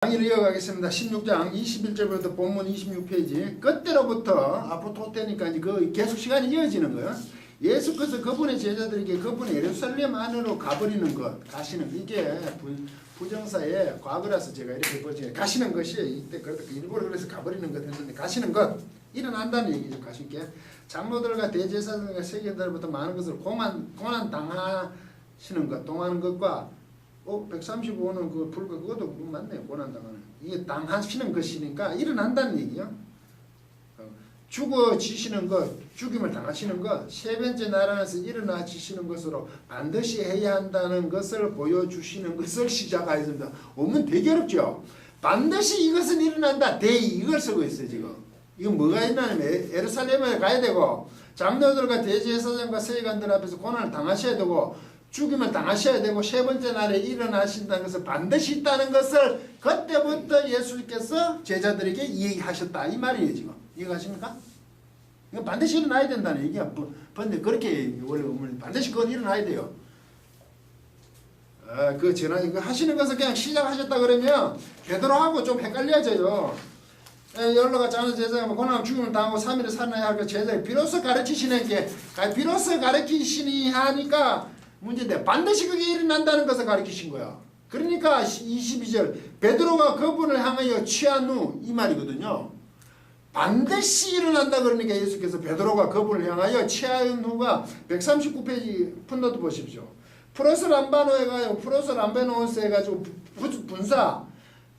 강의를 이어가겠습니다. 16장 21절부터 본문 26페이지 끝때로부터 앞으로 토때니까 이제 그 계속 시간이 이어지는 거예요. 예수께서 그분의 제자들에게 그분의 예루살렘 안으로 가버리는 것, 가시는 이게 부정사의 과거라서 제가 이렇게 보지 가시는 것이 이때 일부러 그래서 가버리는 것 했는데 가시는 것 일어난다는 얘기죠. 가신 게 장로들과 대제사장과 세계들부터 많은 것을 고난 당하시는 것, 동하는 것과 135는 그 불과 그것도 맞네요. 고난당하는 이게 당하시는 것이니까 일어난다는 얘기요. 죽어지시는 것, 죽임을 당하시는 것, 세 번째 나라에서 일어나지시는 것으로 반드시 해야 한다는 것을 보여주시는 것을 시작하였습니다. 오면 되게 어렵죠. 반드시 이것은 일어난다. 대의 이걸 쓰고 있어요. 지금 이건 뭐가 있냐면 예루살렘에 가야 되고 장로들과 대제사장과 세관들 앞에서 고난을 당하셔야 되고 죽임을 당하셔야 되고 세 번째 날에 일어나신다는 것을 반드시 있다는 것을 그때부터 예수께서 제자들에게 얘기하셨다. 이 말이에요. 지금 이해가십니까? 이거 반드시 일어나야 된다는 얘기야. 근데 그렇게 원래 반드시 그건 일어나야 돼요. 그 전화 이거 하시는 것을 그냥 시작하셨다 그러면 베드로하고 좀 헷갈려져요. 연로가 작은 제자가 고난 죽임을 당하고 3일을 살아야 할 그 제자가 비로소 가르치시는 게 비로소 가르치시니 하니까 문제인데 반드시 그게 일어난다는 것을 가르치신 거야. 그러니까 22절 베드로가 그분을 향하여 취한 후 이 말이거든요. 반드시 일어난다 그러니까 예수께서 베드로가 그분을 향하여 취한 후가 139페이지 풋노트 보십시오. 프로스 람바노에 가요. 프로스 람바노스 해가지고 분사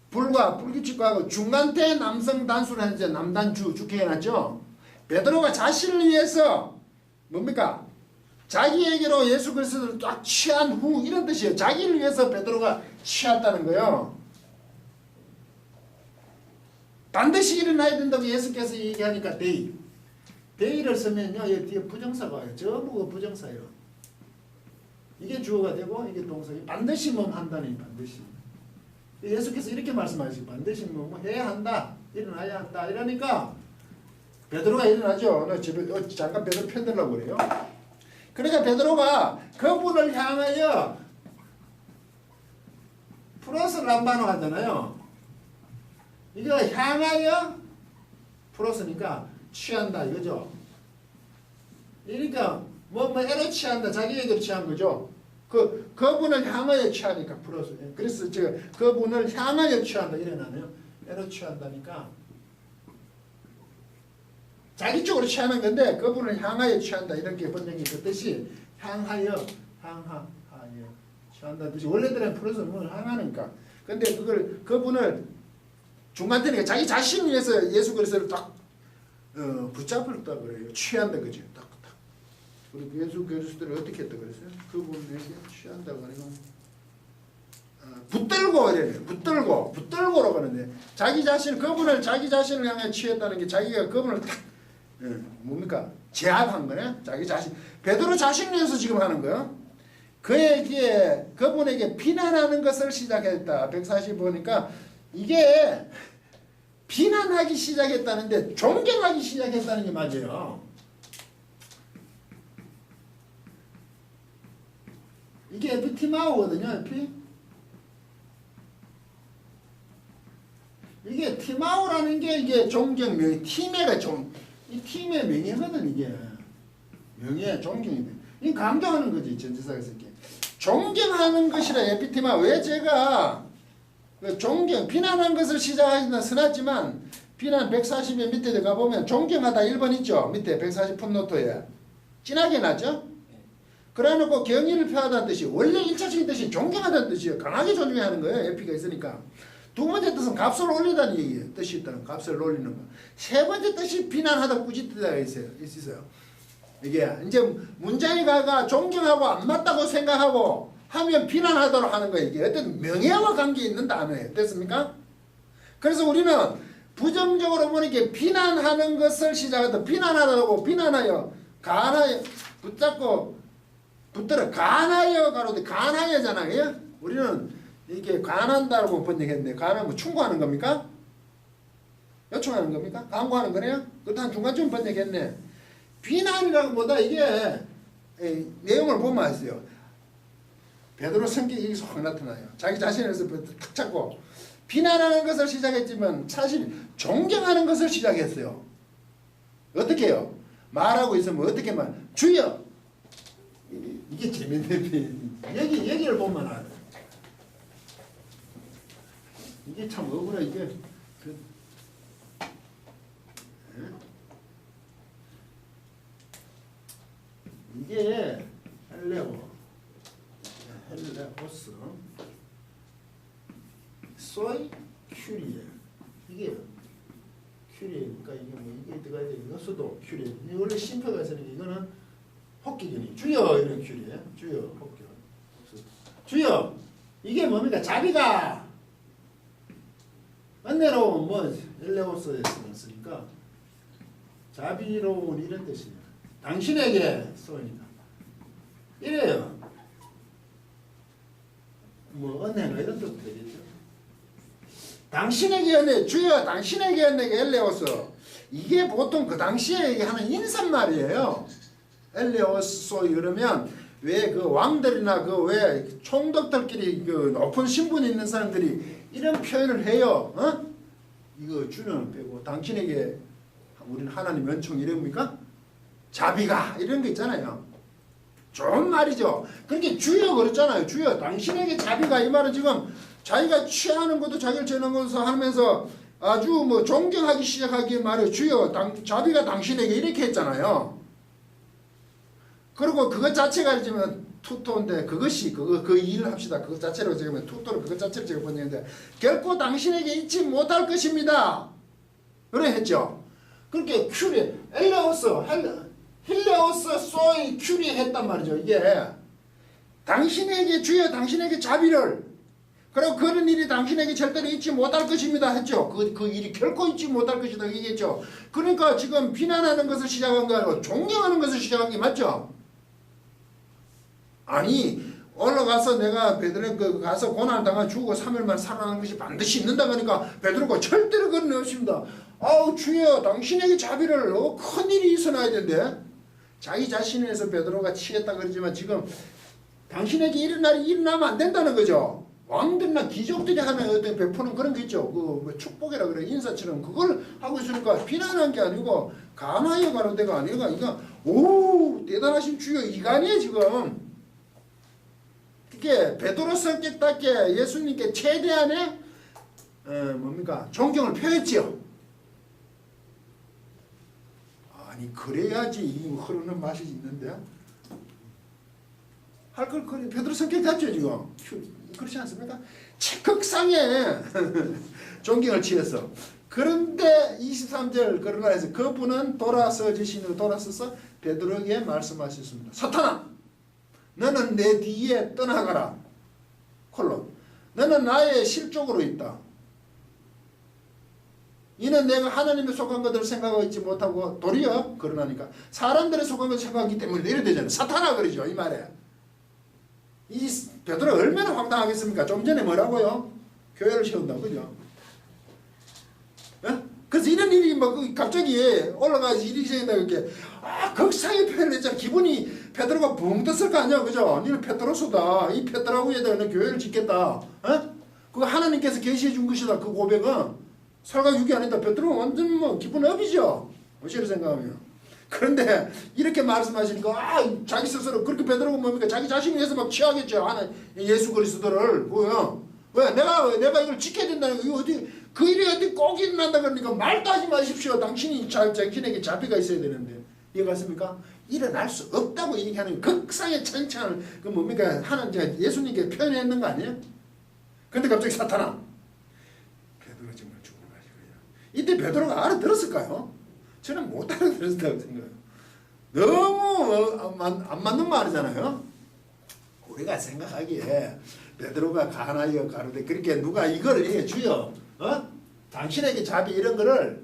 불과 불규칙과 중간태 남성 단수를 했는데 남단주 죽게 해놨죠. 베드로가 자신을 위해서 뭡니까? 자기에게로 예수 그리스도를 딱 취한 후 이런 뜻이에요. 자기를 위해서 베드로가 취했다는 거예요. 반드시 일어나야 된다고 예수께서 얘기하니까 데이를 쓰면요. 여기 뒤에 부정사가 와요. 전부가 부정사예요. 이게 주어가 되고 이게 동사예요. 반드시 뭐 한다니 반드시. 예수께서 이렇게 말씀하시죠. 반드시 뭐 해야 한다. 일어나야 한다. 이러니까 베드로가 일어나죠. 잠깐 베드로 편들라고 그래요. 그러니까 베드로가 그분을 향하여 플러스 람바노 하잖아요. 이거 향하여 플러스니까 취한다 이거죠. 그러니까 애로 취한다. 자기에게로 취한 거죠. 그분을 향하여 취하니까 플러스. 그래서 제가 그분을 향하여 취한다 이래나네요. 애로 취한다니까 자기 쪽으로 취하는 건데 그분을 향하여 취한다 이렇게 번역이 그 뜻이 향하여 취한다는 뜻이 원래들은 플러스 뭘 향하니까 근데 그분을 중간태니까 자기 자신을 위해서 예수 그리스도를 딱 붙잡았다 그래요. 취한다 그죠. 딱. 그리고 예수 그리스도를 어떻게 했다 그랬어요? 그분에게 취한다 그러고 붙들고 이래요. 붙들고라고 하는데 자기 자신을 향해 취했다는 게 자기가 그분을 딱 뭡니까? 제압한 거네. 자기 자신. 베드로 자신을 위해서 지금 하는 거예요. 그분에게 비난하는 것을 시작했다. 140 보니까 이게 비난하기 시작했다는데 존경하기 시작했다는 게 맞아요. 이게 에피티마오거든요. 이게 티마오라는 게 이게 존경 명예, 이 팀의 명예거든 이게. 명예, 존경이 돼. 이 강조하는 거지 전지사에서 이렇게. 존경하는 것이라 에피티마. 왜 제가 존경, 비난한 것을 시작하기는 쓰놨지만 비난 140의 밑에 가보면 존경하다 1번 있죠. 밑에 140 풋노트에. 진하게 놨죠. 그래놓고 경의를 표하다는 뜻이 원래 1차적인 뜻이 존경하다는 뜻이에요. 강하게 존경하는 거예요. 에피가 있으니까. 두 번째 뜻은 값을 올리다는 얘기예요. 뜻이 있다는 값을 올리는 거. 세 번째 뜻이 비난하다 꾸짖다 있어요. 이게 이제 문장이 가가 존경하고 안 맞다고 생각하고 하면 비난하도록 하는 거예요. 이게 어떤 명예와 관계 있는 단어예요. 됐습니까? 그래서 우리는 부정적으로 보니까 비난하는 것을 시작하다. 비난하다고 비난하여 간하여 붙잡고 붙들어 간하여 가로되 간하여잖아요. 우리는 이게 간한다고 번역했는데 간하면 충고하는 겁니까? 요청하는 겁니까? 강구하는 거네요? 그것도 한 중간쯤 번역했네. 비난이라고 보다 이게 내용을 보면 아세요. 베드로 성격이 여기서 확 나타나요. 자기 자신에서 탁 잡고 비난하는 것을 시작했지만 사실 존경하는 것을 시작했어요. 어떻게 해요? 말하고 있으면 어떻게 말? 주여! 이게 재밌는 여기를 보면 알아요. 이게 참 억울해. 이게 헬레오스 소이 큐리에 이게 큐리니까 이게 뭐 이게 들어가야 돼. 이것도 큐리. 원래 심표가 있으니까 이거는 혹기견이 주여 이런 큐리에 주여 혹기견 주여 이게 뭡니까? 자비가 은혜로운 뭐 헬레오스에서 쓰니까 자비로운 이런 뜻이에요. 당신에게 쏘니까 이래요. 뭐 은혜가 이런 뜻도 되겠죠. 당신에게 은혜 주여 당신에게 은혜가 엘레오스 이게 보통 그 당시에 하는 인사말이에요. 엘레오스 소위 그러면 왜 그 왕들이나 그 왜 총독들끼리 그 높은 신분이 있는 사람들이 이런 표현을 해요. 어? 이거 주는 빼고 당신에게 우리는 하나님 은총 이럽니까? 자비가 이런 거 있잖아요. 좋은 말이죠. 그렇게 주여 그랬잖아요. 주여 당신에게 자비가 이 말은 지금 자기가 취하는 것도 자기를 죄는 것을 하면서 아주 뭐 존경하기 시작하기에 말이에요. 주여 자비가 당신에게 이렇게 했잖아요. 그리고 그것 자체가 지금 투토인데 그것이 그 일을 합시다. 그것 자체로 지금 투토를 그것 자체로 제가 번역했는데 결코 당신에게 잊지 못할 것입니다. 그래 했죠. 그렇게 큐리 힐레오스 소이 큐리 했단 말이죠. 이게 당신에게 주여 당신에게 자비를 그리고 그런 일이 당신에게 절대로 잊지 못할 것입니다 했죠. 그 일이 결코 잊지 못할 것이다 얘기했죠. 그러니까 지금 비난하는 것을 시작한 거 아니고 존경하는 것을 시작한 게 맞죠. 아니 올라가서 내가 베드로 가서 고난당한 죽고 3일만 살아나는 것이 반드시 있는다 그러니까 베드로가 절대로 그런 일 없습니다. 아우 주여 당신에게 자비를 큰일이 있어나야 된대. 자기 자신에서 베드로가 취했다 그러지만 지금 당신에게 이런 날이 일어나면 안 된다는 거죠. 왕들이나 귀족들이 하는 어떤 베푸는 그런 게 있죠. 그 축복이라 그래 인사처럼 그걸 하고 있으니까 비난한 게 아니고 감하여 가는 데가 아니라 이거 오 대단하신 주여 이간이에요 지금. 이게 베드로 성격답게 예수님께 최대한의 뭡니까 존경을 표했지요. 아니 그래야지 이 흐르는 맛이 있는데 할 걸 그래 베드로 성격 잡죠 지금. 그렇지 않습니까? 극상의 존경을 취했어. 그런데 23절 그러나 해서 그분은 돌아서서 베드로에게 말씀하셨습니다. 사탄아 너는 내 뒤에 떠나가라. 콜론 너는 나의 실족으로 있다. 이는 내가 하나님의 속한 것들을 생각하고 있지 못하고 도리어 그러나니까 사람들의 속한 것을 생각하기 때문에 이래 되잖아요. 사탄아 그러죠 이 말에. 이 베드로가 얼마나 황당하겠습니까? 좀 전에 뭐라고요? 교회를 세운다고 그죠? 예? 그래서 이런 일이 뭐 갑자기 올라가서 일이 생긴다 그렇게 극상의 표현을 했잖아. 기분이 베드로가 붕 떴을 거 아니야 그죠? 너는 페트로스다. 이 페트라고에다가 교회를 짓겠다. 예? 그거 하나님께서 계시해 준 것이다. 그 고백은 설과 육이 아니다. 베드로가 완전 뭐 기분 업이죠. 어찌를 생각하면. 그런데 이렇게 말씀하시니까 자기 스스로 그렇게 베드로가 뭡니까? 자기 자신을 위해서 막 취하겠죠. 예수 그리스도를 뭐요? 왜 내가 이걸 지켜야 된다는 거 이거 어디 그 일이 어디 꼭 일어난다 그러니까 말도 하지 마십시오. 당신이 당신에게 자비가 있어야 되는데 이해갔습니까? 일어날 수 없다고 얘기하는 극상의 찬찬을 그 뭡니까? 하는 제가 예수님께 표현했는 거 아니에요? 근데 갑자기 사탄아 베드로 정말 죽은 것이고요. 이때 베드로가 알아들었을까요? 저는 못 알아들었다고 생각해요. 너무 안 맞는 말이잖아요. 우리가 생각하기에 베드로가 가나이어 가로되 그렇게 누가 이걸 해 주여 당신에게 자비 이런 거를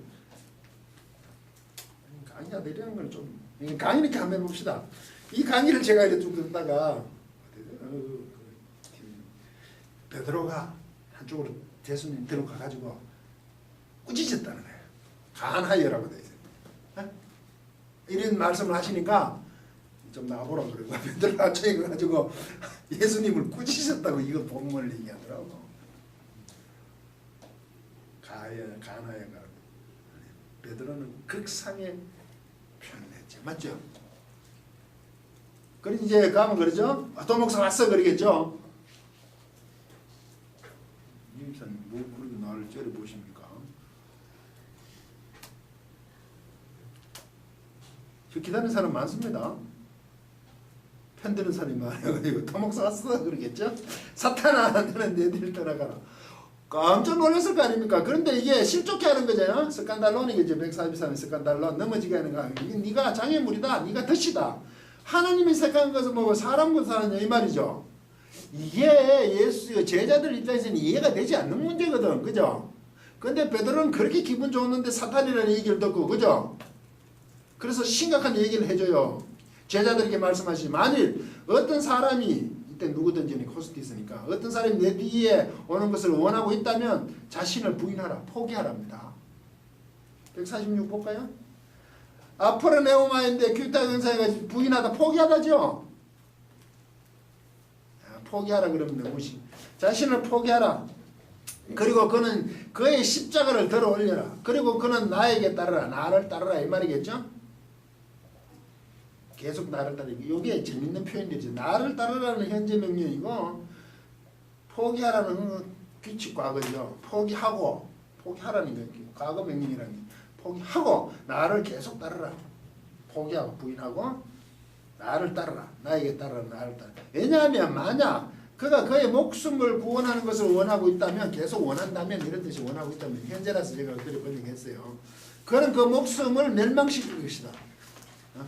강의가 이런 걸 좀 강의 이렇게 한번 해봅시다. 이 강의를 제가 이렇게 좀 듣다가 베드로가 한쪽으로 예수님 들어가가지고 꾸짖었다는 거예요. 가나이어라고 돼 있어요. 이런 말씀을 하시니까 좀 나보라 그러고 베드로가 한쪽에 가가지고 예수님을 꾸짖었다고 이거 본문을 얘기하더라고. 가나야가 베드로는 극상의 표현을 했죠. 맞죠? 그리고 이제 가면 그러죠. 도목사 왔어 그러겠죠. 임사님 뭐 그렇게 나를 째려보십니까? 저 기다리는 사람 많습니다. 편드는 사람이 많아가지고 도목사 왔어 그러겠죠. 사탄아 너는 내 뒤를 따라가라. 깜짝 놀랐을 거 아닙니까? 그런데 이게 실족해 하는 거잖아요. 스칸달론이겠죠. 143의 스칸달론 넘어지게 하는 거. 이게 네가 장애물이다. 네가 덫이다. 하나님이 택한 것은 뭐고 사람보다 사느냐 이 말이죠. 이게 예수 제자들 입장에서는 이해가 되지 않는 문제거든. 그죠? 근데 베드로는 그렇게 기분 좋았는데 사탄이라는 얘기를 듣고 그죠? 그래서 심각한 얘기를 해줘요. 제자들에게 말씀하시지 만일 어떤 사람이 이때 누구든지 코스티스니까 어떤 사람이 내 뒤에 오는 것을 원하고 있다면 자신을 부인하라. 포기하랍니다. 146 볼까요? 아포르네오마인데 큐타 근사가 부인하다 포기하다죠. 포기하라 그러면 무시. 자신을 포기하라. 그리고 그는 그의 십자가를 들어 올려라. 그리고 그는 나에게 따르라. 나를 따르라 이 말이겠죠. 계속 나를 따르라. 이게 재밌는 표현들이죠. 나를 따르라는 현재 명령이고 포기하라는 규칙 과거죠. 포기하라는 게 과거 명령이라는 게 포기하고 나를 계속 따르라. 포기하고 부인하고 나를 따르라. 나에게 따르라. 나를 따르라. 왜냐하면 만약 그가 그의 목숨을 구원하는 것을 원하고 있다면 계속 원한다면 이런 뜻이 원하고 있다면 현재라서 제가 그렇게 번역했어요. 그는 그 목숨을 멸망시킬 것이다.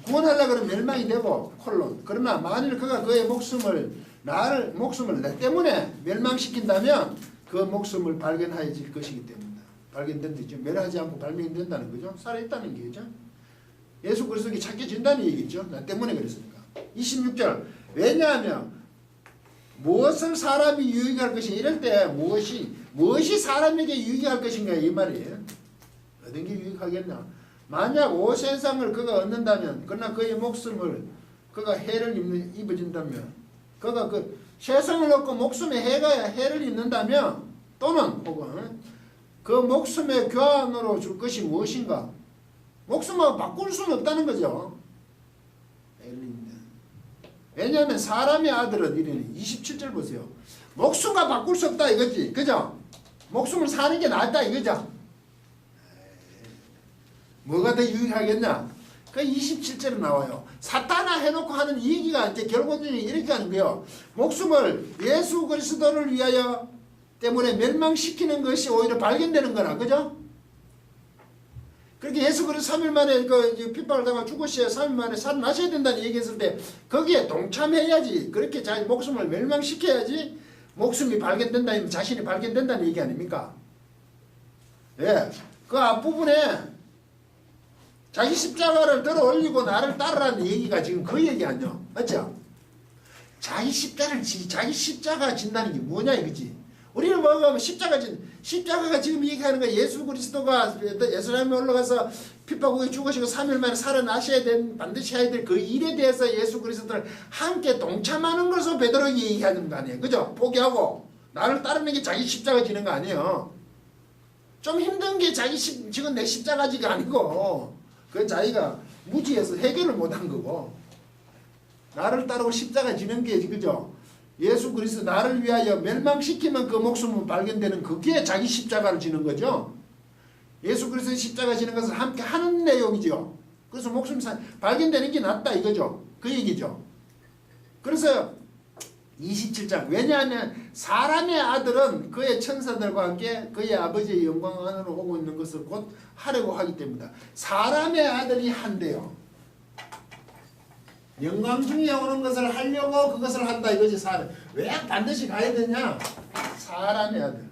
구원하려고 하면 멸망이 되고 콜론. 그러나 만일 그가 그의 목숨을 내 때문에 멸망시킨다면 그 목숨을 발견하여질 것이기 때문이다. 발견된다죠. 멸하지 않고 발견된다는 거죠. 살아있다는 얘기죠. 예수 그리스도가 찾겨진다는 얘기죠. 나 때문에 그랬으니까. 26절. 왜냐하면 무엇을 사람이 유익할 것인가 이럴 때 무엇이 사람에게 유익할 것인가 이 말이에요. 어떤 게 유익하겠나. 만약 온 세상을 그가 얻는다면 그러나 그의 목숨을 그가 해를 입어준다면 그가 그 세상을 얻고 목숨에 해를 입는다면 또는 혹은 그 목숨의 교환으로 줄 것이 무엇인가. 목숨하고 바꿀 수는 없다는 거죠. 왜냐하면 사람의 아들은 이르니 27절 보세요. 목숨과 바꿀 수 없다 이거지. 그죠? 목숨을 사는 게 낫다 이거죠. 뭐가 더 유익하겠냐? 그 27절에 나와요. 사탄아 해놓고 하는 얘기가 이제 결국은 이렇게 하는 거예요. 목숨을 예수 그리스도를 위하여 때문에 멸망시키는 것이 오히려 발견되는 거라. 그죠? 그렇게 예수 그리스도 3일 만에 그 핍박을 당하고 죽으셔야 3일 만에 살아나셔야 된다는 얘기했을 때 거기에 동참해야지. 그렇게 자기 목숨을 멸망시켜야지 목숨이 발견된다면 자신이 발견된다는 얘기 아닙니까? 예. 그 앞부분에 자기 십자가를 들어 올리고 나를 따르라는 얘기가 지금 그 얘기 아니야. 맞죠? 자기 십자가 진다는 게 뭐냐 이거지. 우리는 뭐가 십자가가 지금 얘기하는 거야. 예수 그리스도가 예루살렘에 올라가서 핍박하고 죽으시고 3일 만에 살아나셔야 된 반드시 해야 될 그 일에 대해서 예수 그리스도를 함께 동참하는 것으로 베드로가 얘기하는 거 아니에요. 그죠? 포기하고 나를 따르는 게 자기 십자가 지는 거 아니에요. 좀 힘든 게 지금 내 십자가지가 아니고 그건 자기가 무지해서 해결을 못한 거고 나를 따르고 십자가 지는 게 그죠? 예수 그리스도 나를 위하여 멸망시키면 그 목숨은 발견되는 그게 자기 십자가를 지는 거죠. 예수 그리스도의 십자가 지는 것을 함께 하는 내용이죠. 그래서 목숨이 발견되는 게 낫다 이거죠. 그 얘기죠. 그래서 27장 왜냐하면 사람의 아들은 그의 천사들과 함께 그의 아버지의 영광 안으로 오고 있는 것을 곧 하려고 하기 때문이다. 사람의 아들이 한대요. 영광 중에 오는 것을 하려고 그것을 한다 이거지. 사람. 왜 반드시 가야 되냐? 사람의 아들.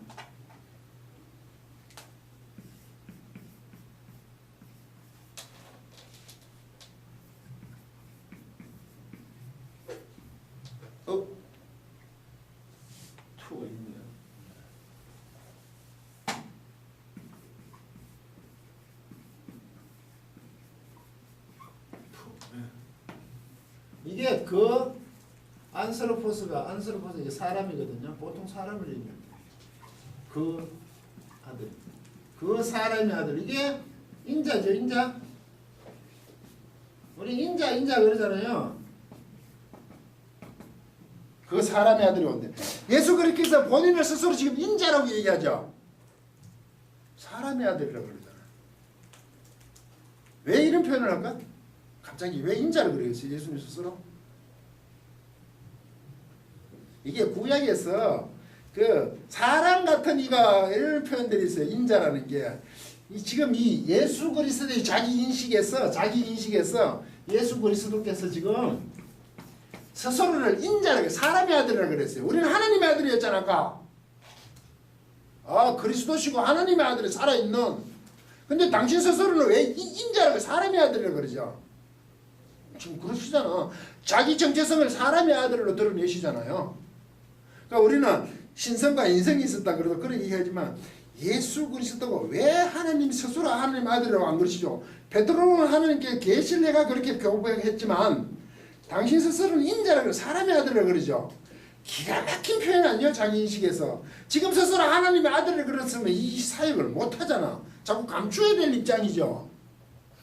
투가 있네요. 이게 그 안스로포스가 이게 사람이거든요. 보통 사람을 얘기합니다. 그 아들. 그 사람의 아들. 이게 인자죠, 인자. 우리 인자 그러잖아요. 그 사람의 아들이 온대. 예수 그리스도께서 본인을 스스로 지금 인자라고 얘기하죠. 사람의 아들이라고 그러잖아. 왜 이런 표현을 할까? 갑자기 왜 인자를 그러겠어요? 예수님 스스로? 이게 구약에서 그 사람 같은 이가 이런 표현들이 있어요. 인자라는 게. 지금 이 예수 그리스도의 자기 인식에서 예수 그리스도께서 지금 스스로를 인자라고 사람의 아들이라고 그랬어요. 우리는 하나님의 아들이었잖아 아까. 그리스도시고 하나님의 아들이 살아있는. 근데 당신 스스로는 왜 인자라고 사람의 아들이라고 그러죠? 지금 그러시잖아. 자기 정체성을 사람의 아들로 드러내시잖아요. 그러니까 우리는 신성과 인성이 있었다 그래도 그런 얘기하지만 예수 그리스도가 왜 하나님 스스로 하나님 아들이라고 안 그러시죠? 베드로는 하나님께 계시내가 그렇게 고백했지만 당신 스스로는 인자라고 사람의 아들이라고 그러죠. 기가 막힌 표현 아니에요? 자기 인식에서. 지금 스스로 하나님의 아들을 그랬으면 이 사역을 못하잖아. 자꾸 감추어야 될 입장이죠.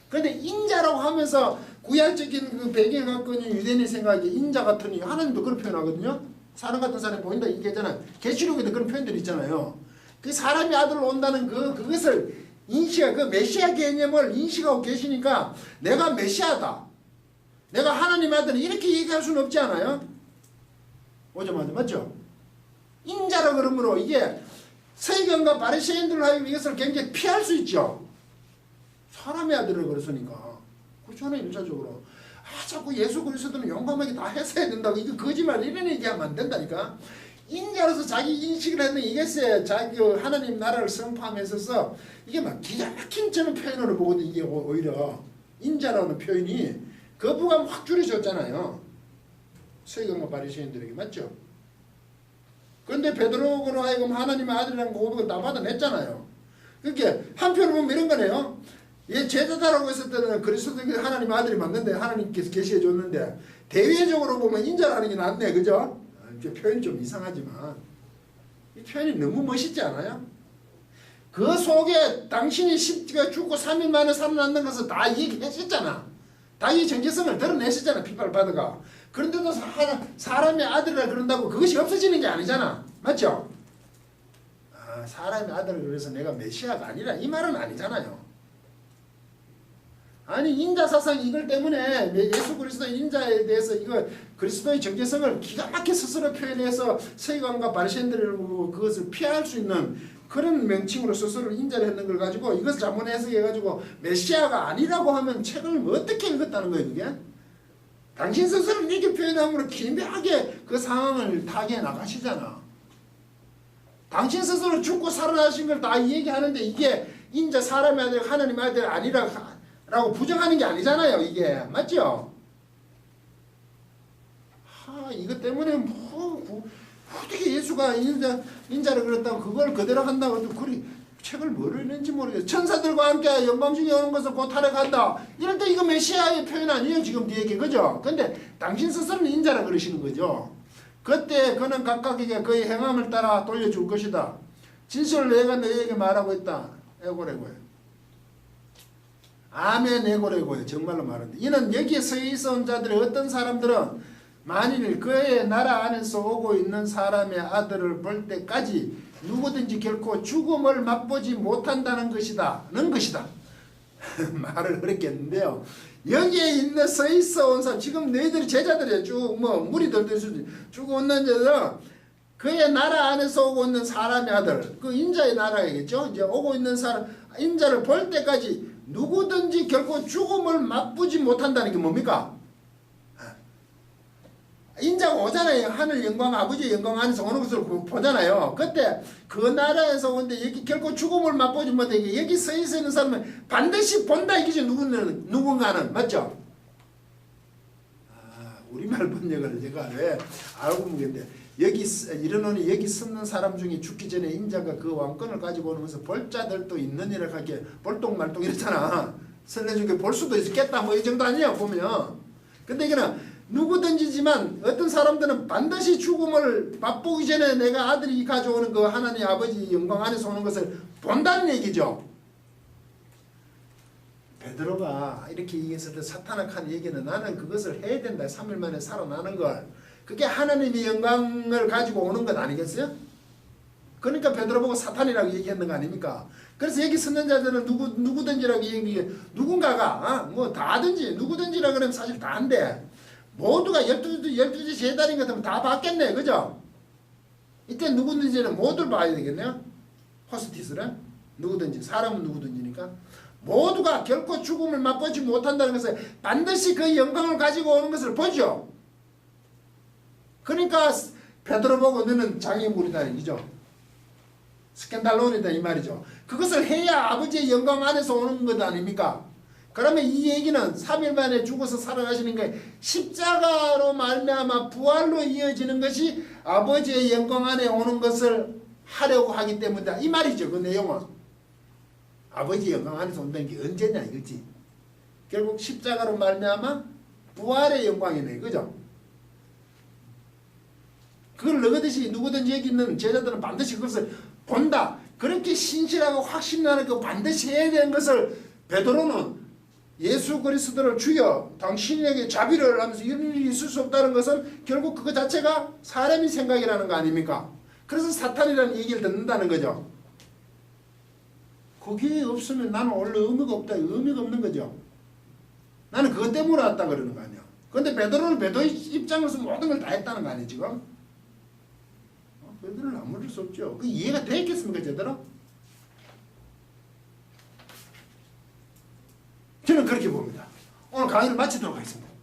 그런데 인자라고 하면서 구약적인 그 배경을 갖고 있는 유대인의 생각에 인자 같으니 하나님도 그런 표현하거든요. 사람 같은 사람이 보인다 이게 있잖아요. 계시록에도 그런 표현들이 있잖아요. 그 사람이 아들로 온다는 그것을 그 메시아 개념을 인식하고 계시니까 내가 메시아다. 내가 하나님의 아들은 이렇게 얘기할 수는 없지 않아요? 오자마자 맞죠? 인자라 그러므로 이게 서기관과 바리새인들로 하여금 이것을 굉장히 피할 수 있죠. 사람의 아들을 그랬으니까. 그렇잖아요. 일차적으로. 자꾸 예수 그리스도는 용감하게 다 했어야 된다고. 이거 거짓말 이런 얘기하면 안 된다니까. 인자로서 자기 인식을 했는 이것에 자기 하나님 나라를 선포하면서 이게 막 기가 막힌 저는 표현으로 보거든. 이게 오히려 인자라는 표현이 거부감 확 줄여줬잖아요. 서기관과 바리새인들에게 맞죠? 그런데 베드로로 하여금 하나님의 아들이라는 고백을 다 받아냈잖아요. 그러니까 한편으로 보면 이런 거네요. 얘 제자다라고 했을 때는 그리스도가 하나님의 아들이 맞는데 하나님께서 계시해 줬는데 대외적으로 보면 인자라는 게 낫네. 그죠? 표현이 좀 이상하지만 이 표현이 너무 멋있지 않아요? 그 속에 당신이 십자가 죽고 3일 만에 살아났는 것을 다 얘기했었잖아. 다 이 정체성을 드러내셨잖아. 핍박을 받아가. 그런데도 사람의 아들이라 그런다고 그것이 없어지는 게 아니잖아. 맞죠? 사람의 아들을 그래서 내가 메시아가 아니라 이 말은 아니잖아요. 아니 인자사상 이걸 때문에 예수 그리스도의 인자에 대해서 이거 그리스도의 정체성을 기가 막히게 스스로 표현해서 서기관과 바리새인들을 그것을 피할 수 있는 그런 명칭으로 스스로 인자를 했는 걸 가지고 이것을 잘못 해석해가지고 메시아가 아니라고 하면 책을 어떻게 읽었다는 거예요 그게? 당신 스스로는 이렇게 표현함으로 기묘하게 그 상황을 타개해 나가시잖아. 당신 스스로 죽고 살아나신 걸 다 얘기하는데 이게 인자 사람의 아들 하나님의 아들 아니라고 부정하는 게 아니잖아요 이게. 맞죠? 이것 때문에 어떻게 예수가 인자를 그랬다고 그걸 그대로 한다고 그리 책을 뭐를 읽는지 모르겠어요. 천사들과 함께 영광 중에 오는 것을 곧 타락한다. 이럴 때 이거 메시아의 표현 아니에요 지금 뒤에 그죠? 근데 당신 스스로는 인자라 그러시는 거죠. 그때 그는 각각에게 그의 행함을 따라 돌려줄 것이다. 진실을 내가 너희에게 말하고 있다. 에고레고요. 아멘 에고레고요. 정말로 말한다. 이는 여기에 서 있어온 자들의 어떤 사람들은 만일 그의 나라 안에서 오고 있는 사람의 아들을 볼 때까지 누구든지 결코 죽음을 맛보지 못한다는 것이다. 는 것이다. 말을 그렇게 했는데요. 여기에 있는 서 있어 온 사람 지금 너희들이 제자들이야. 쭉 무리들도 쭉 오는 자들은 그의 나라 안에서 오고 있는 사람의 아들 그 인자의 나라이겠죠. 이제 오고 있는 사람 인자를 볼 때까지 누구든지 결코 죽음을 맛보지 못한다는 게 뭡니까? 인자가 오잖아요. 하늘 영광 아버지의 영광 안에서 오는 것을 보잖아요. 그때 그 나라에서 오는데 여기 결코 죽음을 맛보지 못하게 여기 서 있는 사람은 반드시 본다 이기죠. 누군가는 맞죠? 우리말 번역을 제가 왜 알고 있는데 여기 이르노니 여기 섰는 사람 중에 죽기 전에 인자가 그 왕권을 가지고 오면서 볼 자들도 있느니라 하게 볼똥말똥 이랬잖아. 설레주게 볼 수도 있겠다 뭐 이 정도 아니야 보면. 근데 이거는 누구든지지만 어떤 사람들은 반드시 죽음을 맛보기 전에 내가 아들이 가져오는 그 하나님 아버지 영광 안에서 오는 것을 본다는 얘기죠. 베드로가 이렇게 얘기했을 때 사탄을 한 얘기는 나는 그것을 해야 된다. 3일 만에 살아나는 걸. 그게 하나님의 영광을 가지고 오는 것 아니겠어요? 그러니까 베드로 보고 사탄이라고 얘기했는 거 아닙니까? 그래서 여기 쓰는 자들은 누구든지라고 얘기해. 누군가가 뭐 다든지 누구든지라 그러면 사실 다 한데 모두가 12지 제자리인 것 같으면 다 받겠네. 그죠? 이때 누구든지는 모두를 봐야 되겠네요. 호스티스는 누구든지 사람은 누구든지니까 모두가 결코 죽음을 맛보지 못한다는 것을 반드시 그 영광을 가지고 오는 것을 보죠. 그러니까 베드로 보고 너는 장애물이다 이죠. 스캔달론이다 이 말이죠. 그것을 해야 아버지의 영광 안에서 오는 것 아닙니까? 그러면 이 얘기는 3일 만에 죽어서 살아나시는 게 십자가로 말미암아 부활로 이어지는 것이 아버지의 영광 안에 오는 것을 하려고 하기 때문이다 이 말이죠. 그 내용은 아버지의 영광 안에서 온다는 게 언제냐 이거지. 결국 십자가로 말미암아 부활의 영광이네. 그죠? 그걸 누구든지 여기 있는 제자들은 반드시 그것을 본다. 그렇게 신실하고 확신나는 그 반드시 해야 되는 것을 베드로는 예수 그리스도를 주여 당신에게 자비를 하면서 이런 일이 있을 수 없다는 것은 결국 그거 자체가 사람의 생각이라는 거 아닙니까? 그래서 사탄이라는 얘기를 듣는다는 거죠. 그게 없으면 나는 원래 의미가 없다. 의미가 없는 거죠. 나는 그것 때문에 왔다 그러는 거 아니야. 그런데 베드로는 베드로의 입장에서 모든 걸 다 했다는 거 아니에요 지금? 베드로는 안 물을 수 없죠. 그 이해가 되겠습니까 제대로? 저는 그렇게 봅니다. 오늘 강의를 마치도록 하겠습니다.